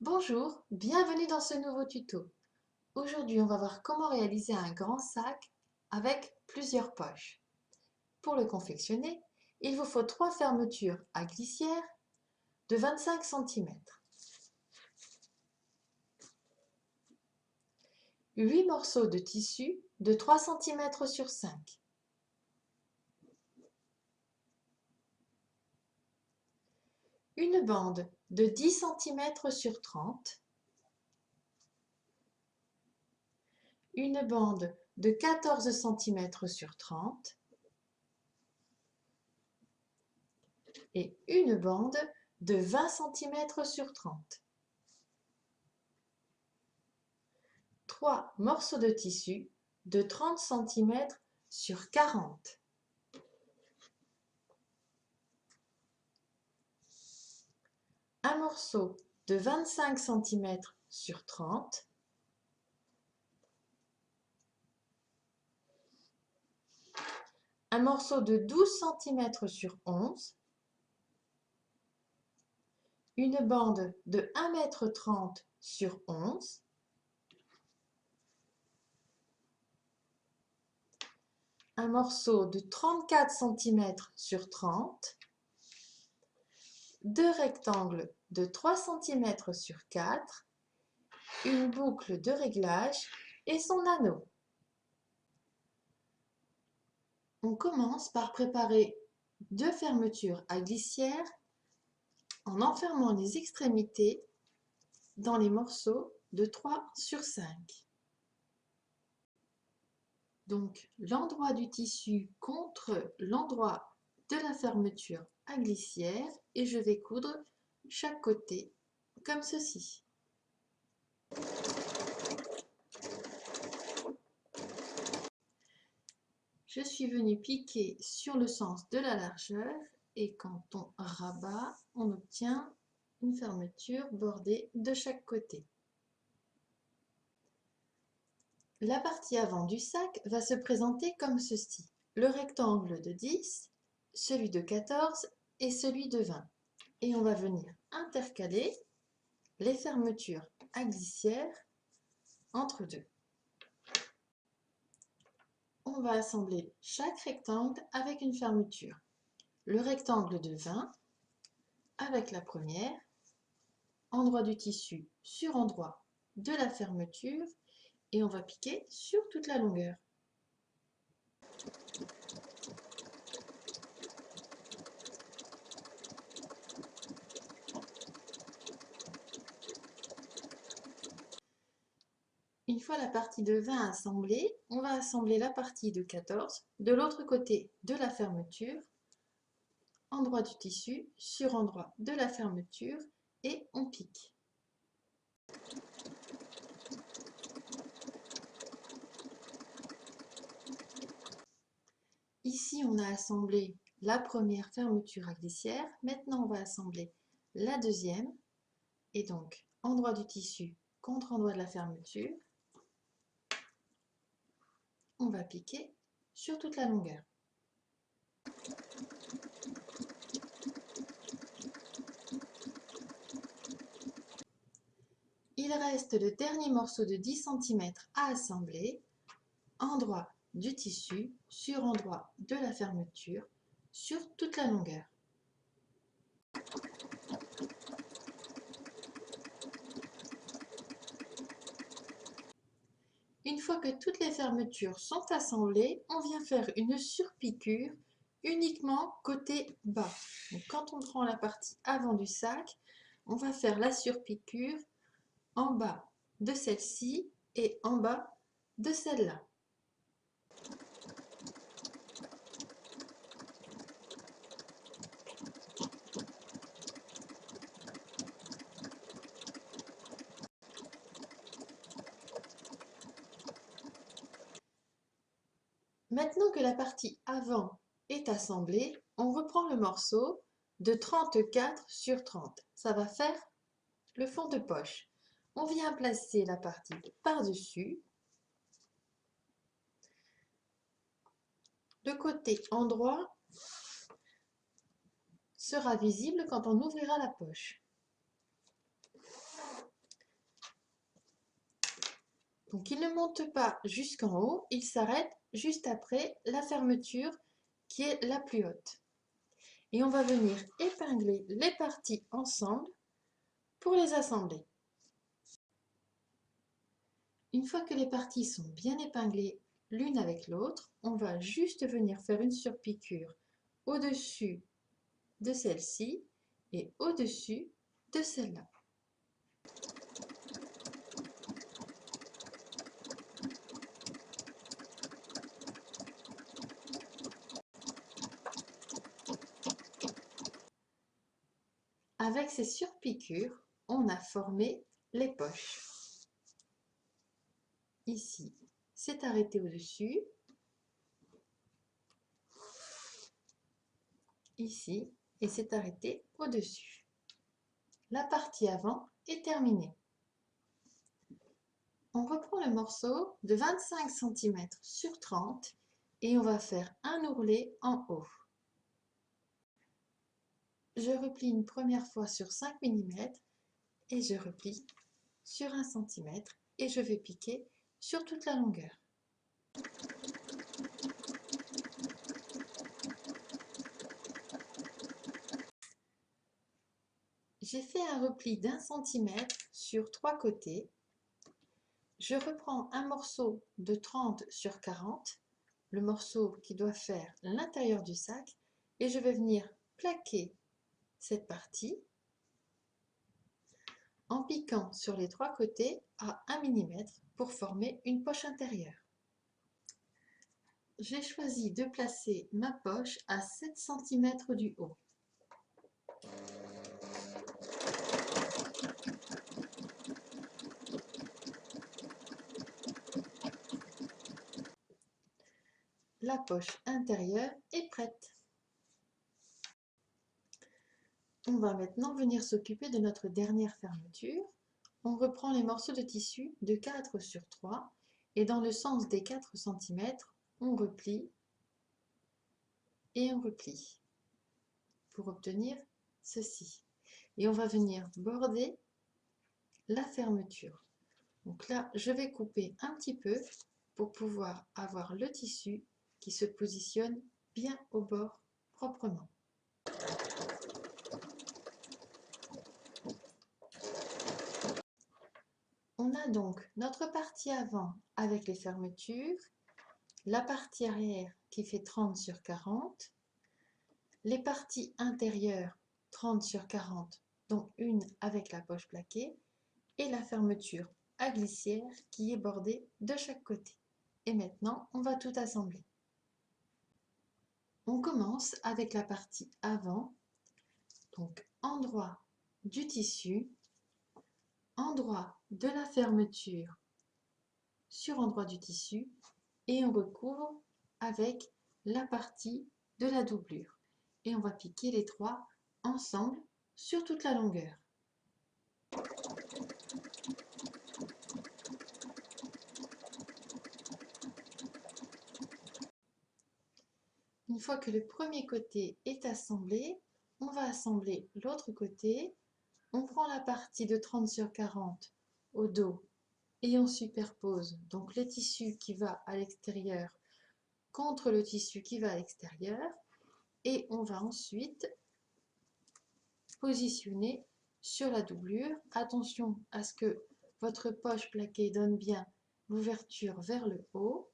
Bonjour, bienvenue dans ce nouveau tuto. Aujourd'hui, on va voir comment réaliser un grand sac avec plusieurs poches. Pour le confectionner, il vous faut 3 fermetures à glissière de 25 cm, 8 morceaux de tissu de 3 cm sur 5, une bande de 10 cm sur 30, une bande de 14 cm sur 30 et une bande de 20 cm sur 30. 3 morceaux de tissu de 30 cm sur 40. Un morceau de 25 cm sur 30. Un morceau de 12 cm sur 11. Une bande de 1,30 m sur 11. Un morceau de 34 cm sur 30. Deux rectangles de 3 cm sur 4. Une boucle de réglage et son anneau. On commence par préparer 2 fermetures à glissière en enfermant les extrémités dans les morceaux de 3 sur 5. Donc l'endroit du tissu contre l'endroit de la fermeture à glissière et je vais coudre chaque côté comme ceci. Je suis venue piquer sur le sens de la largeur et quand on rabat, on obtient une fermeture bordée de chaque côté. La partie avant du sac va se présenter comme ceci. Le rectangle de 10, celui de 14 et celui de 20. Et on va venir intercaler les fermetures à glissière entre deux. On va assembler chaque rectangle avec une fermeture. Le rectangle de 20 avec la première, endroit du tissu sur endroit de la fermeture et on va piquer sur toute la longueur. Une fois la partie de 20 assemblée, on va assembler la partie de 14 de l'autre côté de la fermeture, endroit du tissu sur endroit de la fermeture et on pique. Ici, on a assemblé la première fermeture à glissière. Maintenant, on va assembler la deuxième. Et donc, endroit du tissu contre endroit de la fermeture. On va piquer sur toute la longueur. Il reste le dernier morceau de 10 cm à assembler. Endroit du tissu sur endroit de la fermeture sur toute la longueur. Une fois que toutes les fermetures sont assemblées, on vient faire une surpiqûre uniquement côté bas. Donc, quand on prend la partie avant du sac, on va faire la surpiqûre en bas de celle-ci et en bas de celle-là. Maintenant que la partie avant est assemblée, on reprend le morceau de 34 sur 30. Ça va faire le fond de poche. On vient placer la partie par-dessus. Le côté endroit sera visible quand on ouvrira la poche. Donc il ne monte pas jusqu'en haut, il s'arrête juste après la fermeture qui est la plus haute. Et on va venir épingler les parties ensemble pour les assembler. Une fois que les parties sont bien épinglées l'une avec l'autre, on va juste venir faire une surpiqûre au-dessus de celle-ci et au-dessus de celle-là. Avec ces surpiqûres, on a formé les poches. Ici, c'est arrêté au-dessus. Ici, et c'est arrêté au-dessus. La partie avant est terminée. On reprend le morceau de 25 cm sur 30 et on va faire un ourlet en haut. Je replie une première fois sur 5 mm et je replie sur 1 cm et je vais piquer sur toute la longueur. J'ai fait un repli d'1 cm sur 3 côtés. Je reprends un morceau de 30 sur 40, le morceau qui doit faire l'intérieur du sac, et je vais venir plaquer cette partie en piquant sur les 3 côtés à 1 mm pour former une poche intérieure. J'ai choisi de placer ma poche à 7 cm du haut. La poche intérieure est prête. On va maintenant venir s'occuper de notre dernière fermeture. On reprend les morceaux de tissu de 4 sur 3 et dans le sens des 4 cm, on replie et on replie pour obtenir ceci. Et on va venir border la fermeture. Donc là, je vais couper un petit peu pour pouvoir avoir le tissu qui se positionne bien au bord proprement. On a donc notre partie avant avec les fermetures, la partie arrière qui fait 30 sur 40, les parties intérieures 30 sur 40, dont une avec la poche plaquée, et la fermeture à glissière qui est bordée de chaque côté. Et maintenant, on va tout assembler. On commence avec la partie avant, donc endroit du tissu, endroit de la fermeture sur endroit du tissu, et on recouvre avec la partie de la doublure. Et on va piquer les trois ensemble sur toute la longueur. Une fois que le premier côté est assemblé, on va assembler l'autre côté. On prend la partie de 30 sur 40 au dos et on superpose donc le tissu qui va à l'extérieur contre le tissu qui va à l'extérieur. Et on va ensuite positionner sur la doublure. Attention à ce que votre poche plaquée donne bien l'ouverture vers le haut.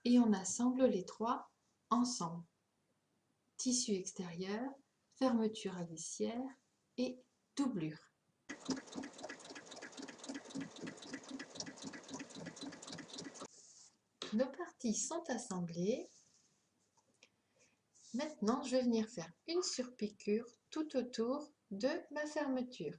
Et on assemble les trois ensemble. Tissu extérieur, fermeture à glissière et doublure. Nos parties sont assemblées. Maintenant, je vais venir faire une surpiqûre tout autour de ma fermeture.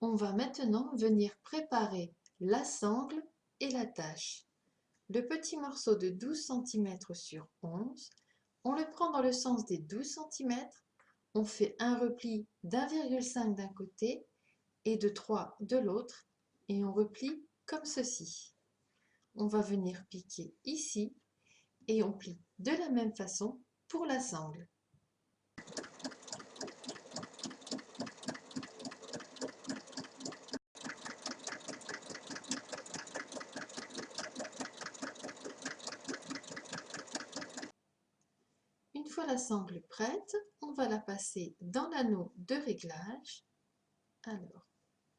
On va maintenant venir préparer la sangle et l'attache. Le petit morceau de 12 cm sur 11, on le prend dans le sens des 12 cm, on fait un repli d'1,5 d'un côté et de 3 de l'autre et on replie comme ceci. On va venir piquer ici et on plie de la même façon pour la sangle. Une fois la sangle prête, on va la passer dans l'anneau de réglage. Alors,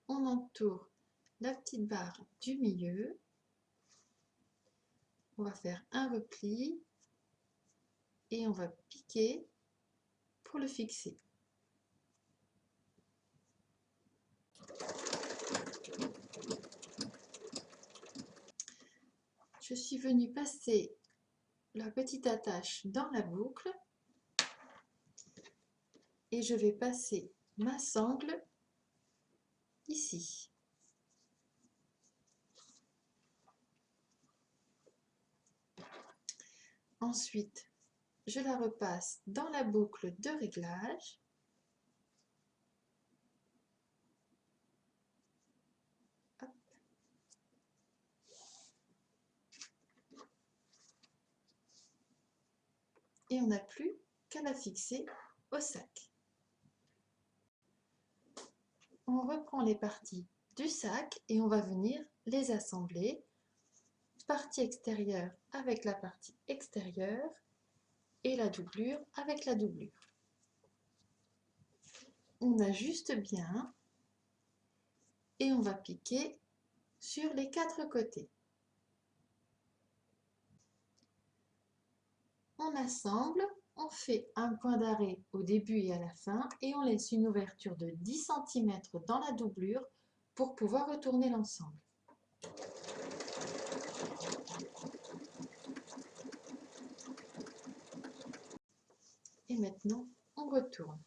on entoure la petite barre du milieu. On va faire un repli et on va piquer pour le fixer. Je suis venue passer la petite attache dans la boucle et je vais passer ma sangle ici. Ensuite, je la repasse dans la boucle de réglage. Hop. Et on n'a plus qu'à la fixer au sac. On reprend les parties du sac et on va venir les assembler. Partie extérieure avec la partie extérieure et la doublure avec la doublure. On ajuste bien et on va piquer sur les 4 côtés. On assemble, on fait un point d'arrêt au début et à la fin et on laisse une ouverture de 10 cm dans la doublure pour pouvoir retourner l'ensemble. Et maintenant, on retourne.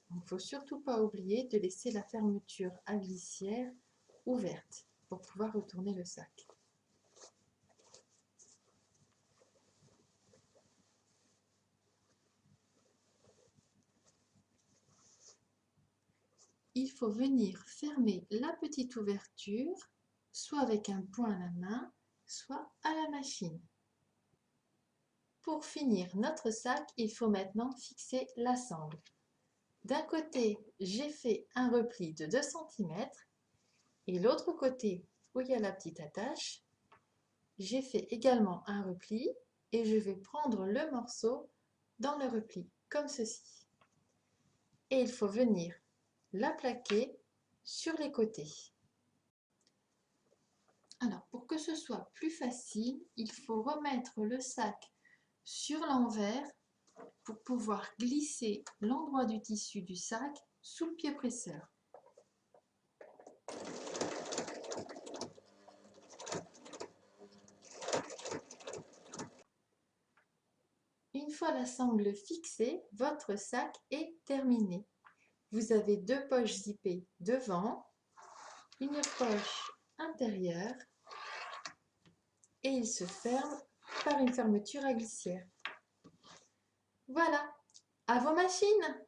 Il ne faut surtout pas oublier de laisser la fermeture à glissière ouverte pour pouvoir retourner le sac. Il faut venir fermer la petite ouverture, soit avec un point à la main, soit à la machine. Pour finir notre sac, il faut maintenant fixer la sangle. D'un côté, j'ai fait un repli de 2 cm et l'autre côté, où il y a la petite attache, j'ai fait également un repli et je vais prendre le morceau dans le repli, comme ceci. Et il faut venir la plaquer sur les côtés. Alors, pour que ce soit plus facile, il faut remettre le sac sur l'envers pour pouvoir glisser l'endroit du tissu du sac sous le pied presseur. Une fois la sangle fixée, votre sac est terminé. Vous avez 2 poches zippées devant, une poche intérieure et il se ferme par une fermeture à glissière. Voilà, à vos machines!